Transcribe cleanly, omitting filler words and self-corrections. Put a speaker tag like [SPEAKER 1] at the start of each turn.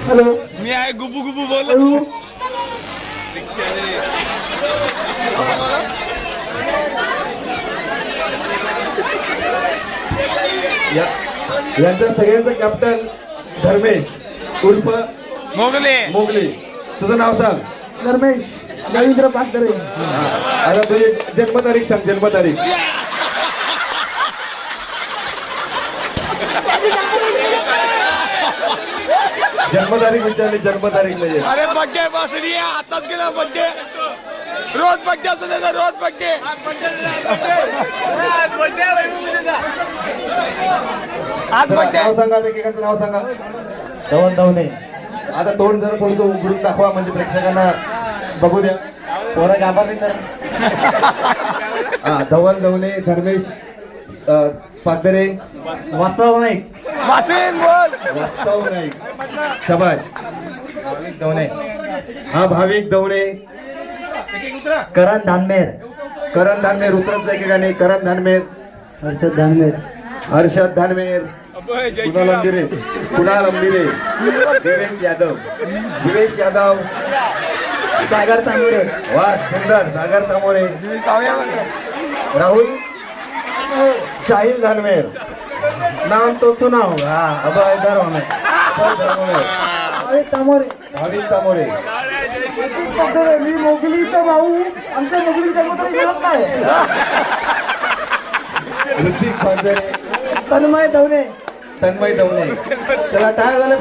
[SPEAKER 1] Hello,
[SPEAKER 2] मी आहे गुबू गुबू बोल.
[SPEAKER 1] यांच्या सगळ्यांचं कॅप्टन धर्मेश उर्फ
[SPEAKER 2] मोगले.
[SPEAKER 1] मोगले. तुझं नाव सांग.
[SPEAKER 3] धर्मेश रवींद्र पाटरे.
[SPEAKER 1] आता तुझी जन्मतारीख सांग. जन्मतारीख. जन्मतारीख विचारली. जन्मतारीख नाही.
[SPEAKER 2] अरे बड्डे बसली आताच गेला बड्डे. रोज बड्डे असतो त्याचा. रोज बड्डे. आज बड्डे.
[SPEAKER 1] नाव सांगा. एकेकाचं नाव सांगा. धवन धवने. आता तोंड जरा थोडं उघडून दाखवा म्हणजे प्रेक्षकांना बघू द्या. पोरं घाबरली तर. हा, धवन धवने, धर्मेश पागदरे, वास्तव नाईक.
[SPEAKER 2] वासिन बोल.
[SPEAKER 1] वास्तव नाईक. शबाश. भाविक धवने. हा, भाविक धवने.
[SPEAKER 3] करण धानमेर.
[SPEAKER 1] करण धानमेर. उतरत एकेकाने. करण धानमेर.
[SPEAKER 3] हर्षद धानमेर.
[SPEAKER 1] हर्षद धानमेर. कुणाल अंबिरे. कुणाल अंबिरे. दिवेश यादव. दिवेश यादव.
[SPEAKER 3] सागर तांबरे.
[SPEAKER 1] वा, सुंदर. सागर तामोरे. राहुल शाहील धानमेर. नाम तो सुना होगा. अब इधर होना.
[SPEAKER 3] तांबरे.
[SPEAKER 1] भाविक तामोरे.
[SPEAKER 3] मी मोगलीचा भाऊ. आमच्या मोगली जन्मतारीख मिळत नाही.
[SPEAKER 1] ऋतिक पागदरे.
[SPEAKER 3] तन्मय धवने.
[SPEAKER 1] तन्मय धवने. चला टाळ झाले.